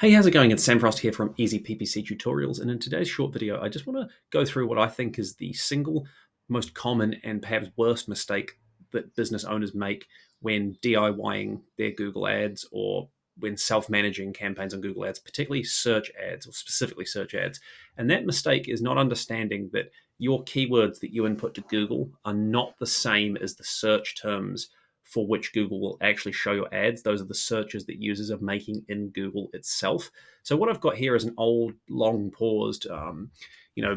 Hey, how's it going? It's Sam Frost here from Easy PPC Tutorials, and in today's short video, I just want to go through what I think is the single most common and perhaps worst mistake that business owners make when DIYing their Google Ads or when self-managing campaigns on Google Ads, particularly search ads or specifically search ads. And that mistake is not understanding that your keywords that you input to Google are not the same as the search terms for which Google will actually show your ads. Those are the searches that users are making in Google itself. So what I've got here is an old, long paused,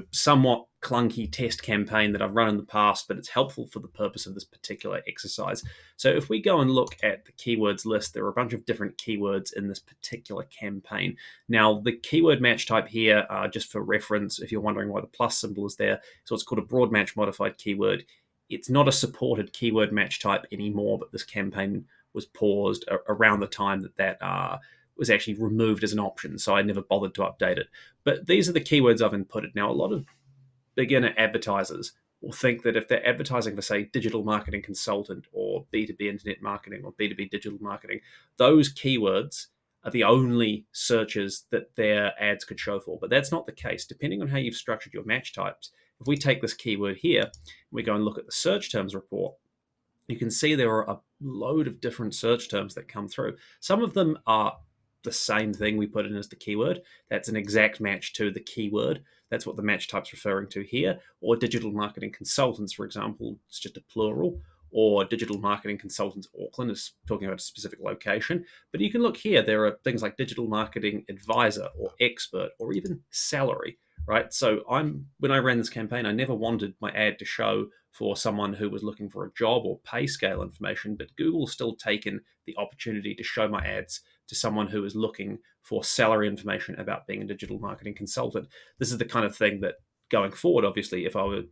somewhat clunky test campaign that I've run in the past, but it's helpful for the purpose of this particular exercise. So if we go and look at the keywords list, there are a bunch of different keywords in this particular campaign. Now, the keyword match type here, just for reference, if you're wondering why the plus symbol is there, so it's called a broad match modified keyword. It's not a supported keyword match type anymore, but this campaign was paused around the time that was actually removed as an option, so I never bothered to update it. But these are the keywords I've inputted. Now, a lot of beginner advertisers will think that if they're advertising for, say, digital marketing consultant or B2B internet marketing or B2B digital marketing, those keywords are the only searches that their ads could show for. But that's not the case. Depending on how you've structured your match types, if we take this keyword here, we go and look at the search terms report, you can see there are a load of different search terms that come through. Some of them are the same thing we put in as the keyword. That's an exact match to the keyword. That's what the match type's referring to here. Or digital marketing consultants, for example, it's just a plural. Or digital marketing consultants Auckland is talking about a specific location. But you can look here, there are things like digital marketing advisor or expert or even salary, right? So when I ran this campaign, I never wanted my ad to show for someone who was looking for a job or pay scale information, but Google's still taken the opportunity to show my ads to someone who is looking for salary information about being a digital marketing consultant. This is the kind of thing that going forward, obviously, if I were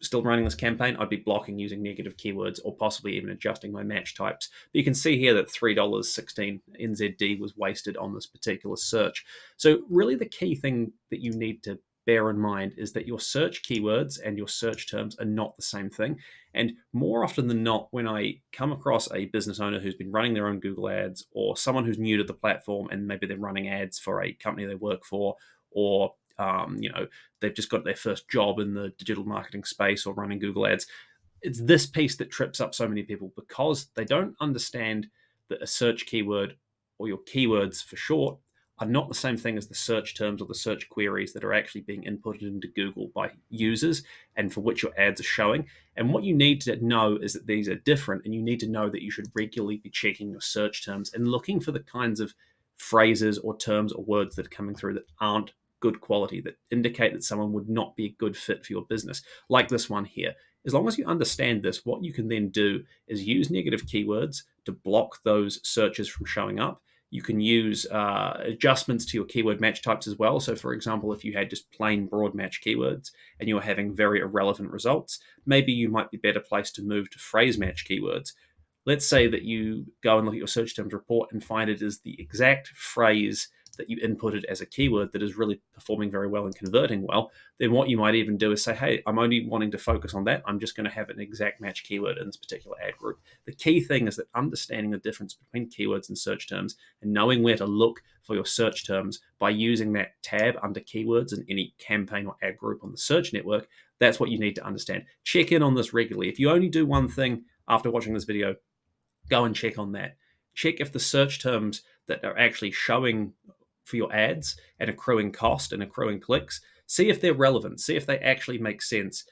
still running this campaign, I'd be blocking using negative keywords or possibly even adjusting my match types. But you can see here that $3.16 NZD was wasted on this particular search. So really the key thing that you need to bear in mind is that your search keywords and your search terms are not the same thing. And more often than not, when I come across a business owner who's been running their own Google ads or someone who's new to the platform and maybe they're running ads for a company they work for, or they've just got their first job in the digital marketing space or running Google ads. It's this piece that trips up so many people because they don't understand that a search keyword or your keywords for short are not the same thing as the search terms or the search queries that are actually being inputted into Google by users and for which your ads are showing. And what you need to know is that these are different, and you need to know that you should regularly be checking your search terms and looking for the kinds of phrases or terms or words that are coming through that aren't good quality, that indicate that someone would not be a good fit for your business, like this one here. As long as you understand this, what you can then do is use negative keywords to block those searches from showing up. You can use adjustments to your keyword match types as well. So for example, if you had just plain broad match keywords and you were having very irrelevant results, maybe you might be better placed to move to phrase match keywords. Let's say that you go and look at your search terms report and find it is the exact phrase that you inputted as a keyword that is really performing very well and converting well. Then what you might even do is say, hey, I'm only wanting to focus on that. I'm just going to have an exact match keyword in this particular ad group. The key thing is that understanding the difference between keywords and search terms and knowing where to look for your search terms by using that tab under keywords in any campaign or ad group on the search network, that's what you need to understand. Check in on this regularly. If you only do one thing after watching this video, go and check on that. Check if the search terms that are actually showing for your ads and accruing cost and accruing clicks, see if they're relevant, see if they actually make sense,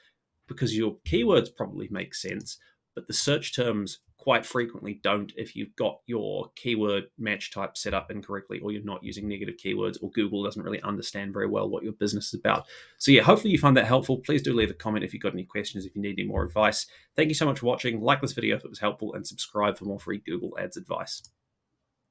because your keywords probably make sense, but the search terms quite frequently don't if you've got your keyword match type set up incorrectly, or you're not using negative keywords, or Google doesn't really understand very well what your business is about. So yeah, hopefully you find that helpful. Please do leave a comment if you've got any questions, if you need any more advice. Thank you so much for watching. Like this video if it was helpful, and subscribe for more free Google Ads advice.